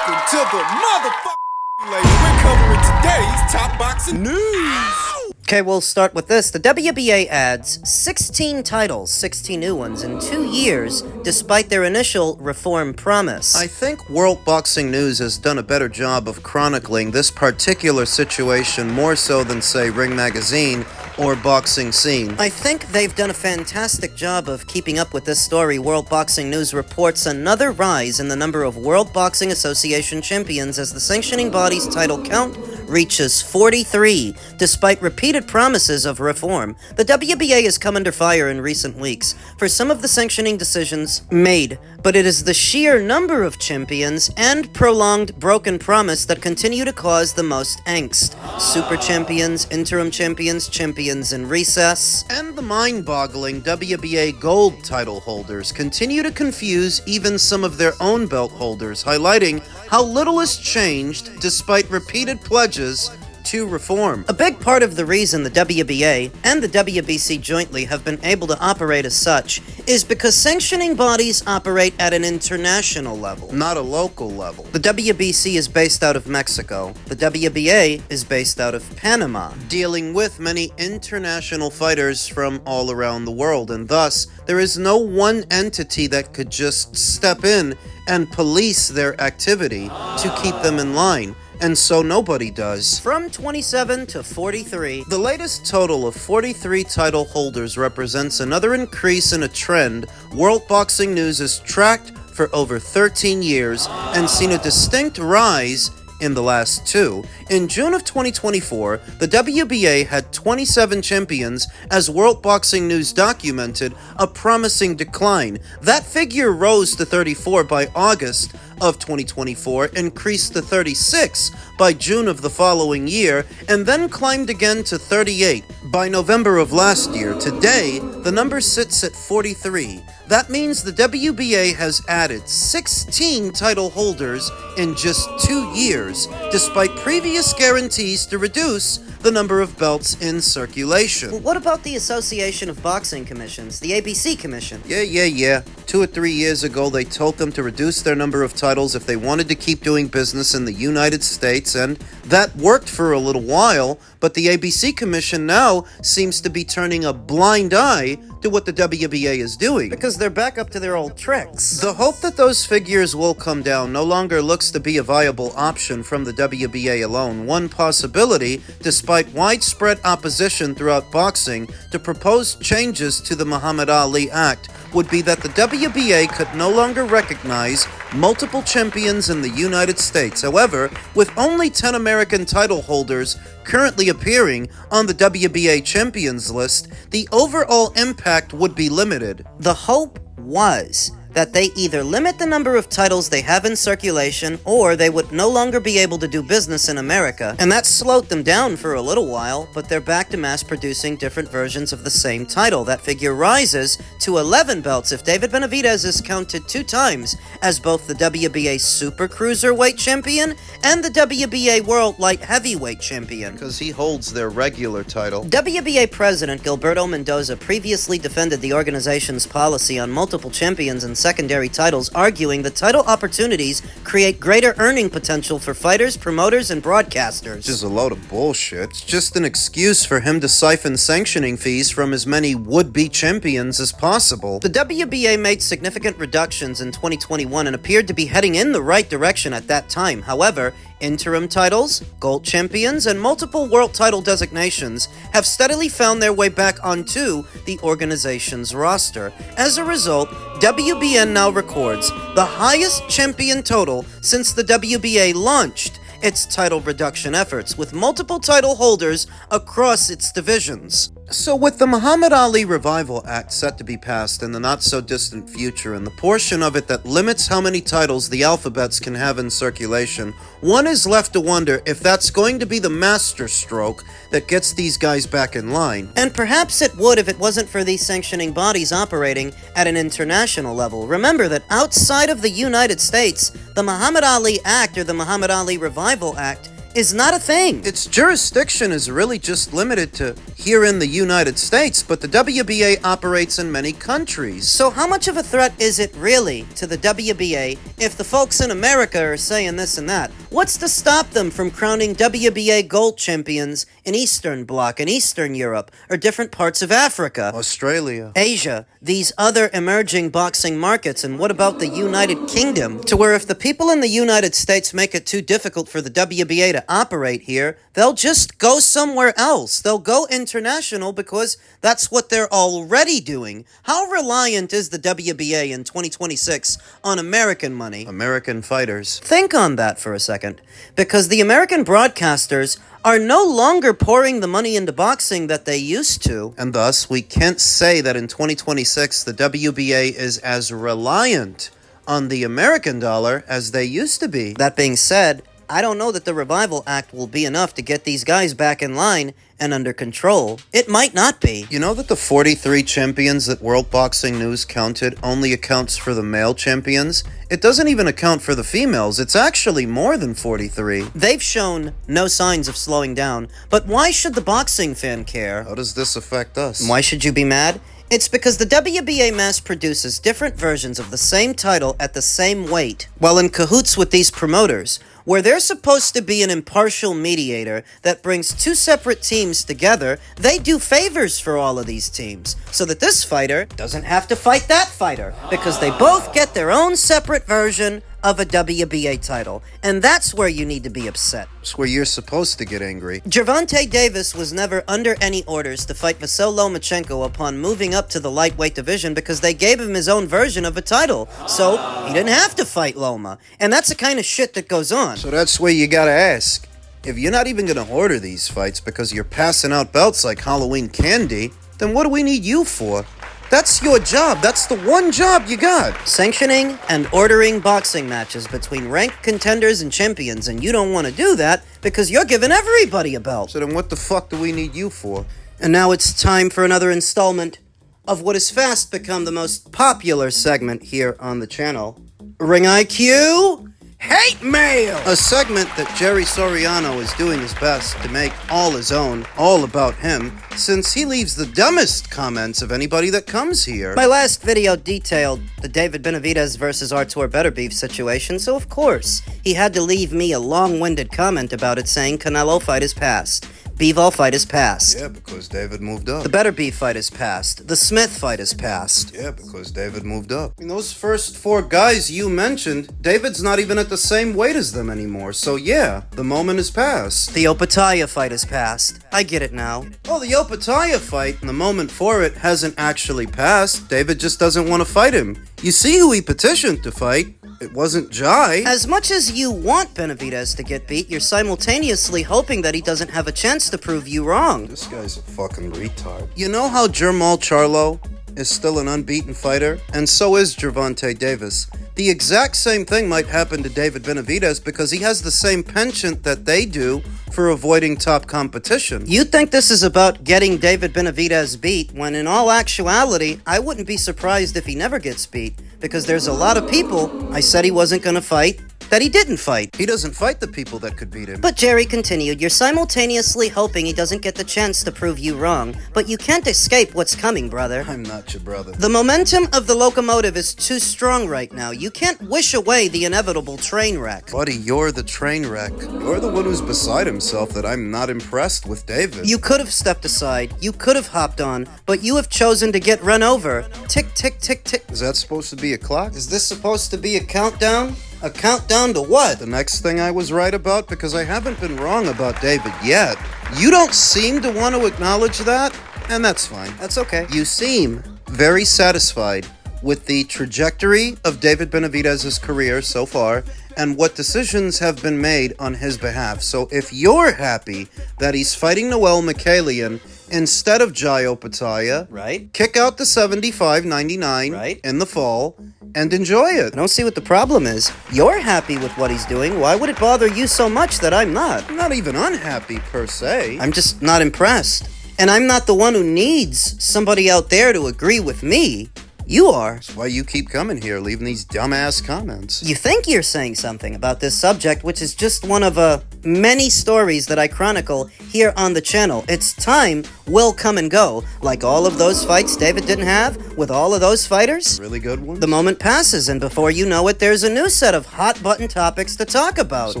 Welcome to the motherfucking lady. We're covering today's top boxing news. Okay, we'll start with this. The WBA adds 16 titles, 16 new ones, in 2 years, despite their initial reform promise. I think World Boxing News has done a better job of chronicling this particular situation more so than, say, Ring Magazine or Boxing Scene. I think they've done a fantastic job of keeping up with this story. World Boxing News reports another rise in the number of World Boxing Association champions as the sanctioning body's title count reaches 43, despite repeated promises of reform. The WBA has come under fire in recent weeks for some of the sanctioning decisions made, but it is the sheer number of champions and prolonged broken promise that continue to cause the most angst. Super champions, interim champions, champions in recess, and the mind-boggling WBA gold title holders continue to confuse even some of their own belt holders, highlighting how little has changed despite repeated pledges to reform. A big part of the reason the WBA and the WBC jointly have been able to operate as such is because sanctioning bodies operate at an international level, not a local level. The WBC is based out of Mexico. The WBA is based out of Panama, dealing with many international fighters from all around the world, and thus there is no one entity that could just step in and police their activity to keep them in line. And so nobody does. From 27 to 43. The latest total of 43 title holders represents another increase in a trend World Boxing News has tracked for over 13 years and seen a distinct rise in the last 2. In June of 2024, the WBA had 27 champions as World Boxing News documented a promising decline. That figure rose to 34 by August of 2024, increased to 36 by June of the following year, and then climbed again to 38 by November of last year. Today, the number sits at 43. That means the WBA has added 16 title holders in just 2 years, despite previous guarantees to reduce the number of belts in circulation. Well, what about the Association of Boxing Commissions, the ABC Commission? Yeah. 2 or 3 years ago, they told them to reduce their number of titles if they wanted to keep doing business in the United States, and that worked for a little while, but the ABC Commission now seems to be turning a blind eye to what the WBA is doing. Because they're back up to their old tricks. The hope that those figures will come down no longer looks to be a viable option from the WBA alone. One possibility, despite widespread opposition throughout boxing to proposed changes to the Muhammad Ali Act, would be that the WBA could no longer recognize multiple champions in the United States. However, with only 10 American title holders currently appearing on the WBA champions list, the overall impact would be limited. The hope was that they either limit the number of titles they have in circulation, or they would no longer be able to do business in America. And that slowed them down for a little while, but they're back to mass-producing different versions of the same title. That figure rises to 11 belts if David Benavidez is counted 2 times as both the WBA Super Cruiserweight Champion and the WBA World Light Heavyweight Champion. Because he holds their regular title. WBA President Gilberto Mendoza previously defended the organization's policy on multiple champions and secondary titles, arguing that title opportunities create greater earning potential for fighters, promoters, and broadcasters. Which is a load of bullshit. It's just an excuse for him to siphon sanctioning fees from as many would-be champions as possible. The WBA made significant reductions in 2021 and appeared to be heading in the right direction at that time. However, interim titles, gold champions, and multiple world title designations have steadily found their way back onto the organization's roster. As a result, WBN now records the highest champion total since the WBA launched its title reduction efforts, with multiple title holders across its divisions. So with the Muhammad Ali Revival Act set to be passed in the not-so-distant future, and the portion of it that limits how many titles the alphabets can have in circulation, one is left to wonder if that's going to be the master stroke that gets these guys back in line. And perhaps it would if it wasn't for these sanctioning bodies operating at an international level. Remember that outside of the United States, the Muhammad Ali Act, or the Muhammad Ali Revival Act, is not a thing. Its jurisdiction is really just limited to here in the United States, but the WBA operates in many countries. So how much of a threat is it really to the WBA if the folks in America are saying this and that? What's to stop them from crowning WBA gold champions in Eastern Bloc, in Eastern Europe, or different parts of Africa? Australia. Asia, these other emerging boxing markets, and what about the United Kingdom? To where if the people in the United States make it too difficult for the WBA to operate here, they'll just go somewhere else. They'll go international because that's what they're already doing. How reliant is the WBA in 2026 on American money? American fighters. Think on that for a second, because the American broadcasters are no longer pouring the money into boxing that they used to. And thus, we can't say that in 2026 the WBA is as reliant on the American dollar as they used to be. That being said, I don't know that the Revival Act will be enough to get these guys back in line and under control. It might not be. You know that the 43 champions that World Boxing News counted only accounts for the male champions? It doesn't even account for the females. It's actually more than 43. They've shown no signs of slowing down, but why should the boxing fan care? How does this affect us? Why should you be mad? It's because the WBA mass produces different versions of the same title at the same weight, while in cahoots with these promoters, where they're supposed to be an impartial mediator that brings two separate teams together. They do favors for all of these teams, so that this fighter doesn't have to fight that fighter, because they both get their own separate version of a WBA title, and that's where you need to be upset. It's where you're supposed to get angry. Gervonta Davis was never under any orders to fight Vasyl Lomachenko upon moving up to the lightweight division because they gave him his own version of a title, so he didn't have to fight Loma, and that's the kind of shit that goes on. So that's where you gotta ask, if you're not even gonna order these fights because you're passing out belts like Halloween candy, then what do we need you for? That's your job. That's the one job you got. Sanctioning and ordering boxing matches between ranked contenders and champions, and you don't want to do that because you're giving everybody a belt. So then what the fuck do we need you for? And now it's time for another installment of what has fast become the most popular segment here on the channel, Ring IQ Hate Mail! A segment that Jerry Soriano is doing his best to make all his own, all about him, since he leaves the dumbest comments of anybody that comes here. My last video detailed the David Benavidez versus Artur Beterbiev situation, so of course, he had to leave me a long-winded comment about it saying Canelo fight is past. Bivol fight is past. Yeah, because David moved up. The Beterbiev fight is past. The Smith fight is past. Yeah, because David moved up. In those first four guys you mentioned, David's not even at the same weight as them anymore, so yeah, the moment is past. The Opataya fight is past. I get it now. Oh, the Opataya fight, and the moment for it hasn't actually passed. David just doesn't want to fight him. You see who he petitioned to fight. It wasn't Jai. As much as you want Benavidez to get beat, you're simultaneously hoping that he doesn't have a chance to prove you wrong. This guy's a fucking retard. You know how Jermall Charlo is still an unbeaten fighter? And so is Gervonta Davis. The exact same thing might happen to David Benavidez because he has the same penchant that they do for avoiding top competition. You think this is about getting David Benavidez beat, when in all actuality, I wouldn't be surprised if he never gets beat, because there's a lot of people I said he wasn't going to fight that he didn't fight. He doesn't fight the people that could beat him. But Jerry continued, you're simultaneously hoping he doesn't get the chance to prove you wrong, but you can't escape what's coming, brother. I'm not your brother. The momentum of the locomotive is too strong right now. You can't wish away the inevitable train wreck. Buddy, you're the train wreck. You're the one who's beside himself that I'm not impressed with David. You could have stepped aside, you could have hopped on, but you have chosen to get run over. Tick, tick, tick, tick. Is that supposed to be a clock? Is this supposed to be a countdown? A countdown to what? The next thing I was right about, because I haven't been wrong about David yet. You don't seem to want to acknowledge that, and that's fine. That's okay. You seem very satisfied with the trajectory of David Benavidez's career so far and what decisions have been made on his behalf. So if you're happy that he's fighting Noel Mikhailian instead of Jai Opataya, Right. kick out the 75.99 Right. in the fall and enjoy it. I don't see what the problem is. You're happy with what he's doing. Why would it bother you so much that I'm not? I'm not even unhappy per se. I'm just not impressed. And I'm not the one who needs somebody out there to agree with me. You are. That's why you keep coming here, leaving these dumbass comments. You think you're saying something about this subject, which is just one of many stories that I chronicle here on the channel. Its time will come and go, like all of those fights David didn't have with all of those fighters. Really good one? The moment passes, and before you know it, there's a new set of hot-button topics to talk about. So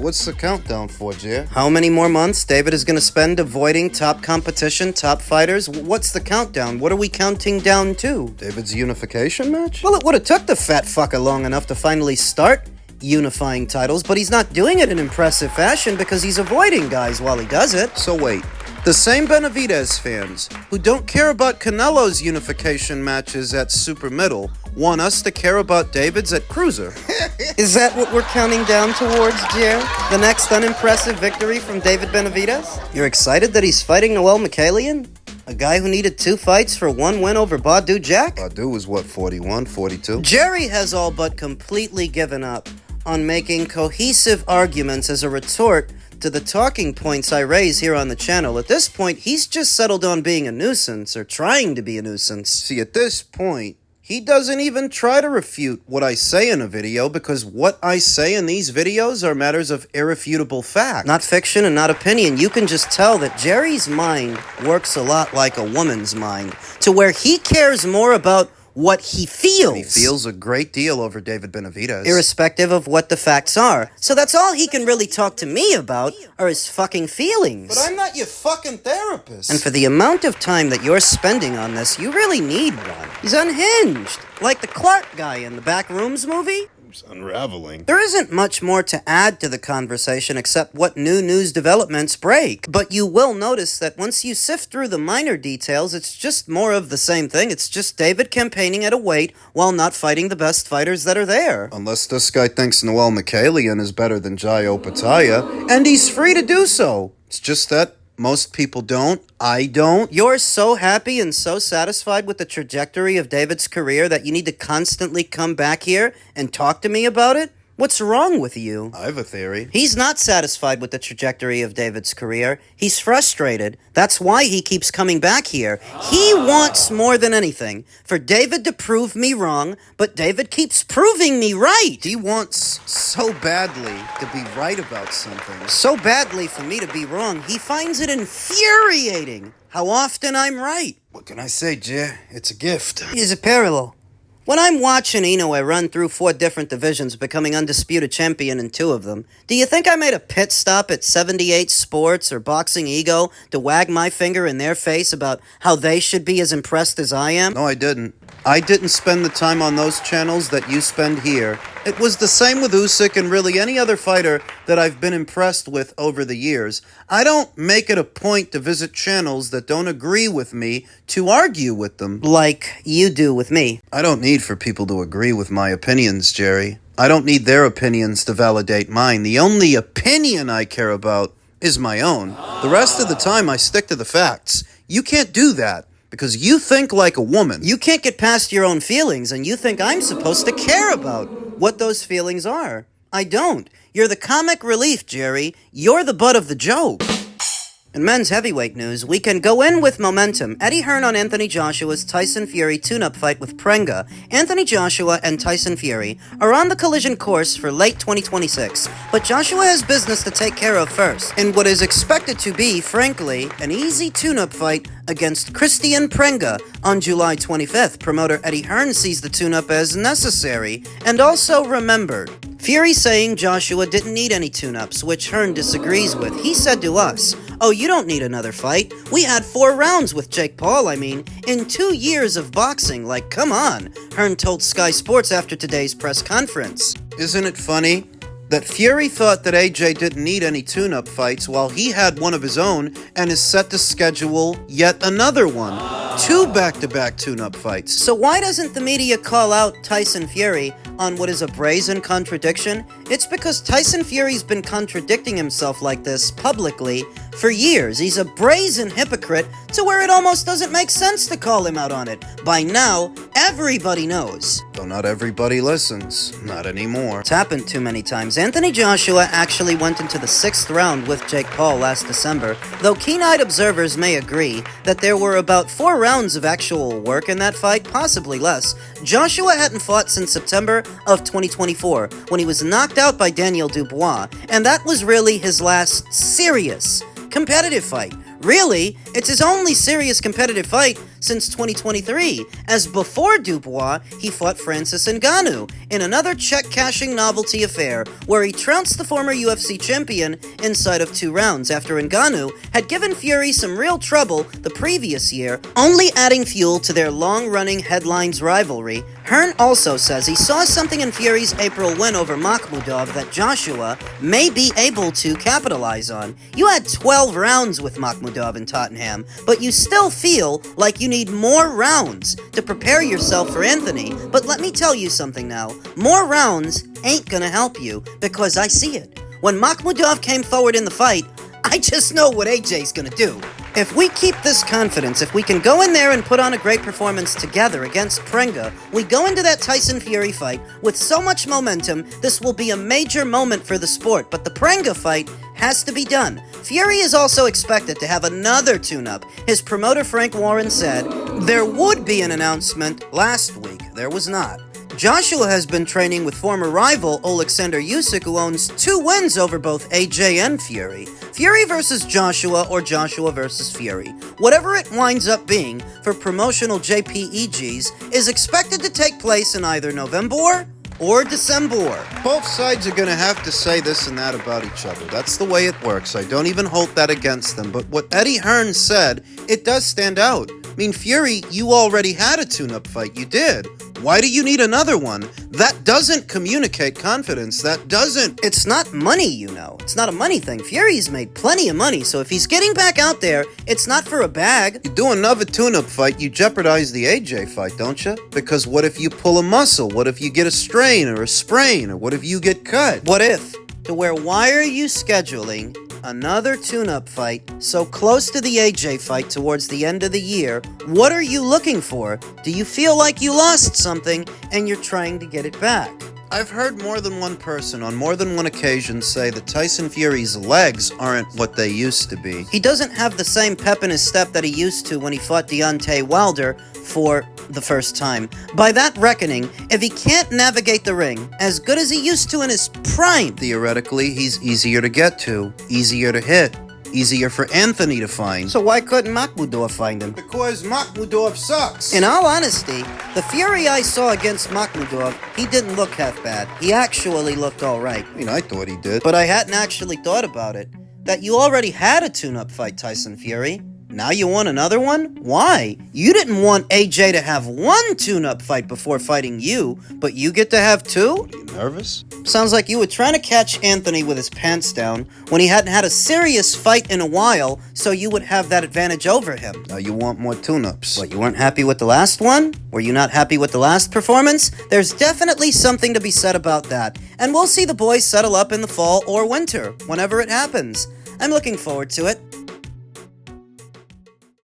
what's the countdown for, Jer? How many more months David is going to spend avoiding top competition, top fighters? What's the countdown? What are we counting down to? David's unification match? Well, it would have took the fat fucker long enough to finally start unifying titles, but he's not doing it in impressive fashion because he's avoiding guys while he does it. So wait, the same Benavidez fans who don't care about Canelo's unification matches at super middle want us to care about David's at cruiser. Is that what we're counting down towards, Jer? The next unimpressive victory from David Benavidez? You're excited that he's fighting Noel Mikhailian? A guy who needed 2 fights for 1 win over Badu Jack? Badu was what, 41, 42? Jerry has all but completely given up on making cohesive arguments as a retort to the talking points I raise here on the channel. At this point, he's just settled on being a nuisance, or trying to be a nuisance. See, at this point, he doesn't even try to refute what I say in a video, because what I say in these videos are matters of irrefutable fact. Not fiction and not opinion. You can just tell that Jerry's mind works a lot like a woman's mind, to where he cares more about what he feels. He feels a great deal over David Benavidez. Irrespective of what the facts are. So that's all he can really talk to me about, are his fucking feelings. But I'm not your fucking therapist. And for the amount of time that you're spending on this, you really need one. He's unhinged. Like the Clark guy in the Back Rooms movie. It's unraveling. There isn't much more to add to the conversation except what new news developments break. But you will notice that once you sift through the minor details, it's just more of the same thing. It's just David campaigning at a weight while not fighting the best fighters that are there. Unless this guy thinks Noel Mikhailian is better than Jai Opataya, and he's free to do so. It's just that most people don't. I don't. You're so happy and so satisfied with the trajectory of David's career that you need to constantly come back here and talk to me about it? What's wrong with you? I have a theory. He's not satisfied with the trajectory of David's career. He's frustrated. That's why he keeps coming back here. He wants more than anything for David to prove me wrong, but David keeps proving me right. He wants so badly to be right about something. So badly for me to be wrong, he finds it infuriating how often I'm right. What can I say, Jer? It's a gift. Here's a parallel. When I'm watching Inoue run through 4 different divisions, becoming undisputed champion in 2 of them, do you think I made a pit stop at 78 Sports or Boxing Ego to wag my finger in their face about how they should be as impressed as I am? No, I didn't. I didn't spend the time on those channels that you spend here. It was the same with Usyk and really any other fighter that I've been impressed with over the years. I don't make it a point to visit channels that don't agree with me to argue with them. Like you do with me. I don't need for people to agree with my opinions, Jerry. I don't need their opinions to validate mine. The only opinion I care about is my own. The rest of the time I stick to the facts. You can't do that. Because you think like a woman. You can't get past your own feelings, and you think I'm supposed to care about what those feelings are. I don't. You're the comic relief, Jerry. You're the butt of the joke. In men's heavyweight news, we can go in with momentum. Eddie Hearn on Anthony Joshua's Tyson Fury tune-up fight with Prenga. Anthony Joshua and Tyson Fury are on the collision course for late 2026, but Joshua has business to take care of first, in what is expected to be, frankly, an easy tune-up fight against Christian Prenga on July 25th. Promoter Eddie Hearn sees the tune-up as necessary and also remembered. Fury saying Joshua didn't need any tune-ups, which Hearn disagrees with. He said to us, "Oh, you don't need another fight. We had 4 rounds with Jake Paul, in 2 years of boxing. Like, come on," Hearn told Sky Sports after today's press conference. Isn't it funny that Fury thought that AJ didn't need any tune-up fights while he had one of his own and is set to schedule yet another one? 2 back-to-back tune-up fights. So why doesn't the media call out Tyson Fury on what is a brazen contradiction? It's because Tyson Fury's been contradicting himself like this publicly for years. He's a brazen hypocrite to to where it almost doesn't make sense to call him out on it. By now, everybody knows. Though not everybody listens. Not anymore. It's happened too many times. Anthony Joshua actually went into the 6th round with Jake Paul last December, though keen-eyed observers may agree that there were about 4 rounds of actual work in that fight, possibly less. Joshua hadn't fought since September of 2024, when he was knocked out by Daniel Dubois, and that was really his last serious competitive fight. Really, it's his only serious competitive fight since 2023, as before Dubois, he fought Francis Ngannou in another check-cashing novelty affair where he trounced the former UFC champion inside of 2 rounds after Ngannou had given Fury some real trouble the previous year, only adding fuel to their long-running headlines rivalry. Hearn also says he saw something in Fury's April win over Makhmudov that Joshua may be able to capitalize on. You had 12 rounds with Makhmudov in Tottenham, but you still feel like you need more rounds to prepare yourself for Anthony. But let me tell you something now. More rounds ain't gonna help you, because I see it. When Makhmudov came forward in the fight, I just know what AJ's gonna do. If we keep this confidence, if we can go in there and put on a great performance together against Prenga, we go into that Tyson-Fury fight with so much momentum, this will be a major moment for the sport, but the Prenga fight has to be done. Fury is also expected to have another tune-up. His promoter Frank Warren said there would be an announcement last week. There was not. Joshua has been training with former rival Oleksandr Usyk, who owns 2 wins over both AJ and Fury. Fury versus Joshua or Joshua versus Fury. Whatever it winds up being for promotional JPEGs is expected to take place in either November or December. Both sides are gonna have to say this and that about each other. That's the way it works. I don't even hold that against them. But what Eddie Hearn said, it does stand out. I mean, Fury, you already had a tune-up fight. You did. Why do you need another one? That doesn't communicate confidence. That doesn't... It's not money, you know. It's not a money thing. Fury's made plenty of money, so if he's getting back out there, it's not for a bag. You do another tune-up fight, you jeopardize the AJ fight, don't you? Because what if you pull a muscle? What if you get a strain or a sprain? Or what if you get cut? What if? To where, why are you scheduling another tune-up fight so close to the AJ fight towards the end of the year? What are you looking for? Do you feel like you lost something and you're trying to get it back? I've heard more than one person on more than one occasion say that Tyson Fury's legs aren't what they used to be. He doesn't have the same pep in his step that he used to when he fought Deontay Wilder for the first time. By that reckoning, if he can't navigate the ring as good as he used to in his prime, theoretically, he's easier to get to, easier to hit, easier for Anthony to find. So why couldn't Makhmudov find him? Because Makhmudov sucks. In all honesty, the Fury I saw against Makhmudov, he didn't look half bad. He actually looked alright. I mean, I thought he did. But I hadn't actually thought about it. That you already had a tune-up fight, Tyson Fury. Now you want another one? Why? You didn't want AJ to have 1 tune-up fight before fighting you, but you get to have 2? Are you nervous? Sounds like you were trying to catch Anthony with his pants down when he hadn't had a serious fight in a while, so you would have that advantage over him. Now you want more tune-ups. What, you weren't happy with the last one? Were you not happy with the last performance? There's definitely something to be said about that, and we'll see the boys settle up in the fall or winter, whenever it happens. I'm looking forward to it.